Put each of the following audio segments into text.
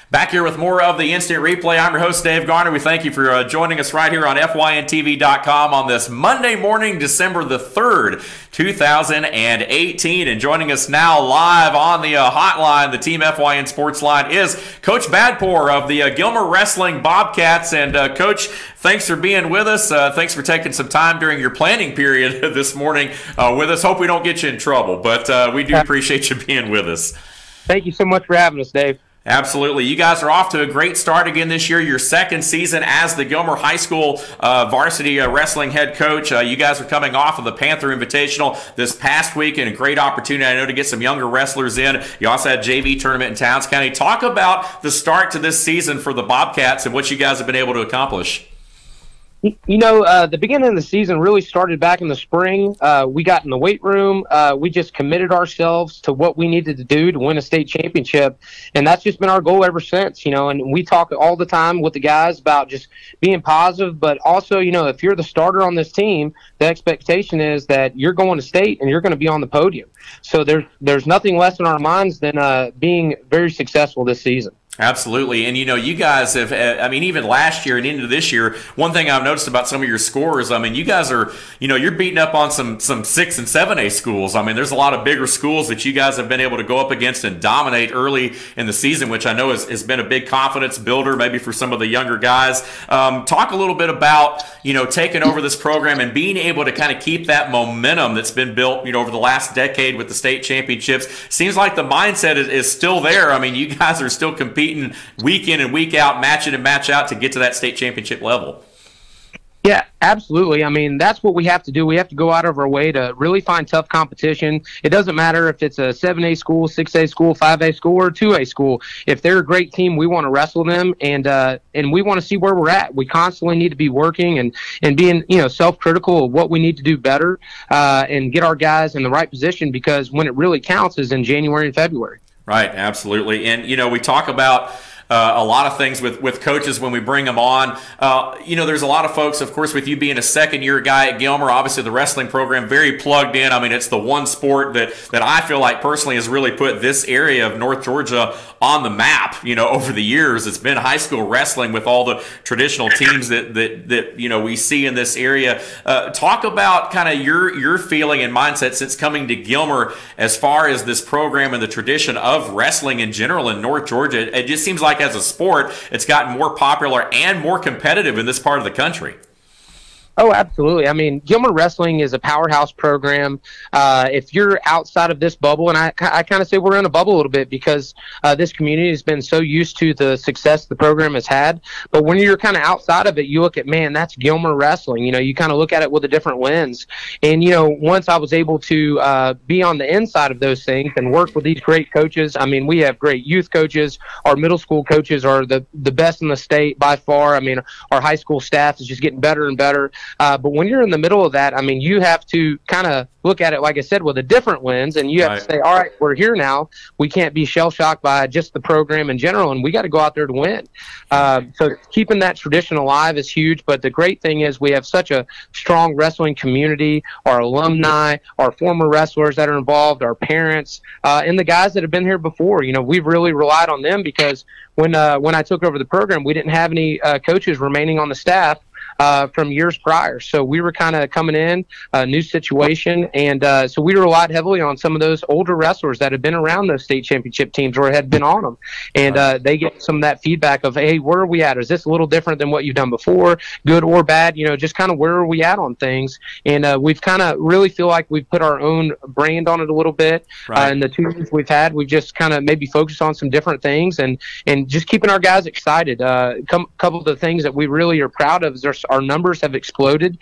Back here with more of the Instant Replay. I'm your host, Dave Garner. We thank you for joining us right here on FYNTV.com on this Monday morning, December the 3rd, 2018. And joining us now live on the hotline, the Team FYN Sports Line, is Coach Ghobadpoor of the Gilmer Wrestling Bobcats. And Coach, thanks for being with us. Thanks for taking some time during your planning period this morning with us. Hope we don't get you in trouble, but we do appreciate you being with us. Thank you so much for having us, Dave. Absolutely. You guys are off to a great start again this year, your second season as the Gilmer High School varsity wrestling head coach. You guys are coming off of the Panther Invitational this past week, and a great opportunity, I know, to get some younger wrestlers in. You also had JV tournament in Towns County. Talk about the start to this season for the Bobcats and what you guys have been able to accomplish. You know, the beginning of the season really started back in the spring. We got in the weight room. We just committed ourselves to what we needed to do to win a state championship, and that's just been our goal ever since, you know, and we talk all the time with the guys about just being positive, but also, you know, if you're the starter on this team, the expectation is that you're going to state and you're going to be on the podium. So there's nothing less in our minds than being very successful this season. Absolutely. And, you know, you guys have, I mean, even last year and into this year, one thing I've noticed about some of your scores, I mean, you guys are, you know, you're beating up on some 6 and 7A schools. I mean, there's a lot of bigger schools that you guys have been able to go up against and dominate early in the season, which I know has been a big confidence builder maybe for some of the younger guys. Talk a little bit about, you know, taking over this program and being able to kind of keep that momentum that's been built, you know, over the last decade with the state championships. Seems like the mindset is still there. I mean, you guys are still competing week in and week out, match in and match out to get to that state championship level. Yeah, absolutely. I mean, that's what we have to do. We have to go out of our way to really find tough competition. It doesn't matter if it's a 7A school, 6A school, 5A school, or 2A school. If they're a great team, we want to wrestle them, and we want to see where we're at. We constantly need to be working and being, you know, self-critical of what we need to do better and get our guys in the right position, because when it really counts is in January and February. Right, absolutely. And, you know, we talk about a lot of things with coaches when we bring them on. You know, there's a lot of folks, of course, with you being a second-year guy at Gilmer, obviously the wrestling program, very plugged in. I mean, it's the one sport that I feel like personally has really put this area of North Georgia on the map, you know, over the years. It's been high school wrestling with all the traditional teams that you know, we see in this area. Talk about kind of your feeling and mindset since coming to Gilmer as far as this program and the tradition of wrestling in general in North Georgia. It just seems like as a sport, it's gotten more popular and more competitive in this part of the country. Oh, absolutely. I mean, Gilmer Wrestling is a powerhouse program. If you're outside of this bubble, and I kind of say we're in a bubble a little bit because this community has been so used to the success the program has had. But when you're kind of outside of it, you look at, man, that's Gilmer Wrestling. You know, you kind of look at it with a different lens. And, you know, once I was able to be on the inside of those things and work with these great coaches, I mean, we have great youth coaches. Our middle school coaches are the best in the state by far. I mean, our high school staff is just getting better and better. But when you're in the middle of that, I mean, you have to kind of look at it, like I said, with a different lens, and you have to say, all right, we're here now. We can't be shell-shocked by just the program in general, and we got to go out there to win. So keeping that tradition alive is huge, but the great thing is we have such a strong wrestling community, our alumni, our former wrestlers that are involved, our parents, and the guys that have been here before. You know, we've really relied on them because when I took over the program, we didn't have any coaches remaining on the staff from years prior. So we were kind of coming in, a new situation, and so we relied heavily on some of those older wrestlers that had been around those state championship teams or had been on them. And they get some of that feedback of, hey, where are we at? Is this a little different than what you've done before, good or bad? You know, just kind of where are we at on things? And we've kind of really feel like we've put our own brand on it a little bit. And the 2 years we've had, we've just kind of maybe focused on some different things and just keeping our guys excited. Couple of the things that we really are proud of is our numbers have exploded.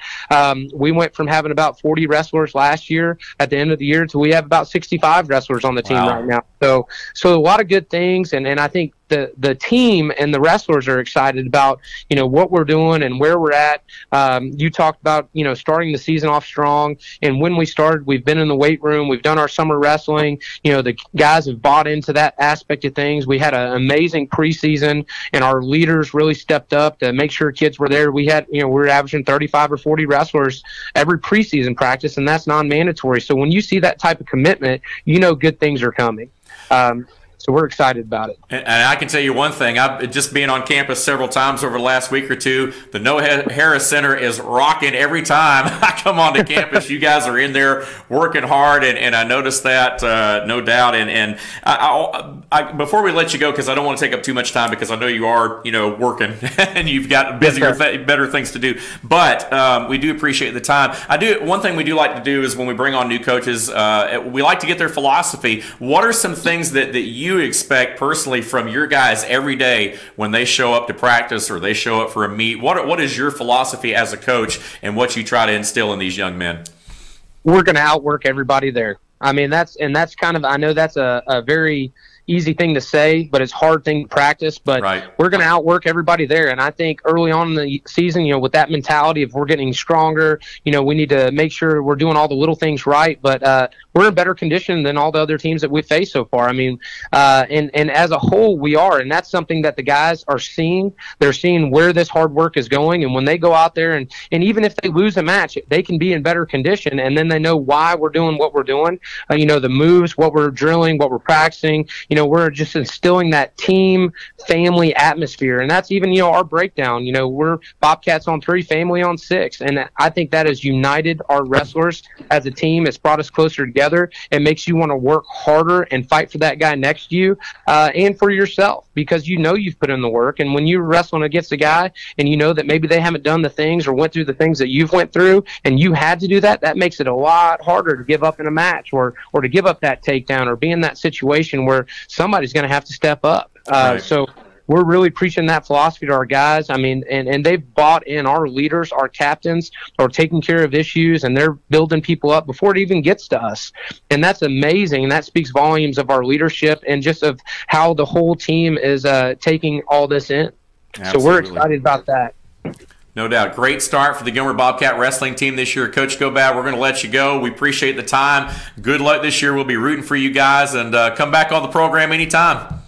We went from having about 40 wrestlers last year at the end of the year to we have about 65 wrestlers on the team right now. So a lot of good things, and I think the team and the wrestlers are excited about, you know, what we're doing and where we're at. You talked about, you know, starting the season off strong, and when we started, we've been in the weight room, we've done our summer wrestling. You know, the guys have bought into that aspect of things. We had an amazing preseason, and our leaders really stepped up to make sure kids were there. We had, you know, we were averaging 35 or 40 wrestlers every preseason practice, and that's non-mandatory. So when you see that type of commitment, you know good things are coming. So we're excited about it. And I can tell you one thing, I've just being on campus several times over the last week or two, the Noah Harris Center is rocking every time I come onto campus. You guys are in there working hard, and I noticed that, no doubt. And I, before we let you go, because I don't want to take up too much time, because I know you are, working and you've got busier, better things to do. But we do appreciate the time. One thing we do like to do is when we bring on new coaches, we like to get their philosophy. What are some things that you expect personally from your guys every day when they show up to practice or they show up for a meet? What is your philosophy as a coach and what you try to instill in these young men? We're going to outwork everybody there. I mean, that's kind of, I know that's a very easy thing to say, but it's a hard thing to practice. But we're going to outwork everybody there. And I think early on in the season, with that mentality of we're getting stronger, we need to make sure we're doing all the little things right. But we're in better condition than all the other teams that we've faced so far. I mean, and as a whole, we are. And that's something that the guys are seeing. They're seeing where this hard work is going. And when they go out there and even if they lose a match, they can be in better condition. And then they know why we're doing what we're doing. The moves, what we're drilling, what we're practicing. We're just instilling that team family atmosphere. And that's even, our breakdown. We're Bobcats on 3, family on 6. And I think that has united our wrestlers as a team. It's brought us closer together. It makes you want to work harder and fight for that guy next to you and for yourself, because you've put in the work. And when you're wrestling against a guy and you know that maybe they haven't done the things or went through the things that you've went through and you had to do that, that makes it a lot harder to give up in a match or to give up that takedown or be in that situation where somebody's going to have to step up. So we're really preaching that philosophy to our guys. I mean, and they've bought in. Our leaders, our captains are taking care of issues, and they're building people up before it even gets to us. And that's amazing, and that speaks volumes of our leadership and just of how the whole team is taking all this in. Absolutely. So we're excited about that. No doubt. Great start for the Gilmer Bobcat wrestling team this year. Coach Ghobad, we're going to let you go. We appreciate the time. Good luck this year. We'll be rooting for you guys, and come back on the program anytime.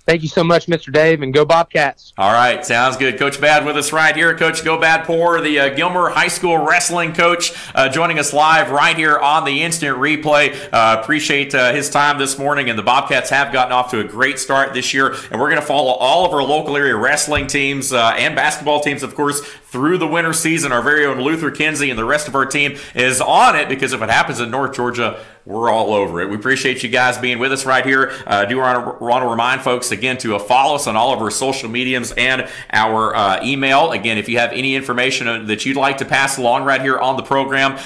Thank you so much, Mr. Dave, and go Bobcats. All right, sounds good. Coach Bad with us right here. Coach Ghobadpoor, the Gilmer High School wrestling coach, joining us live right here on the Instant Replay. Appreciate his time this morning, and the Bobcats have gotten off to a great start this year, and we're going to follow all of our local area wrestling teams and basketball teams, of course, through the winter season. Our very own Luther Kinsey and the rest of our team is on it, because if it happens in North Georgia, we're all over it. We appreciate you guys being with us right here. Do want to remind folks again to follow us on all of our social mediums and our email. Again, if you have any information that you'd like to pass along right here on the program,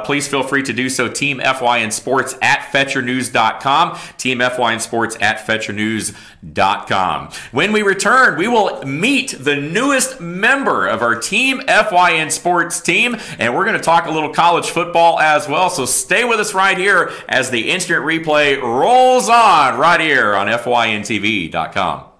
please feel free to do so. Team FYN Sports at FetcherNews.com. Team FYN Sports at FetcherNews.com. When we return, we will meet the newest member of our Team FYN Sports team, and we're going to talk a little college football as well. So stay with us right here as the Instant Replay rolls on right here on FYNTV.com.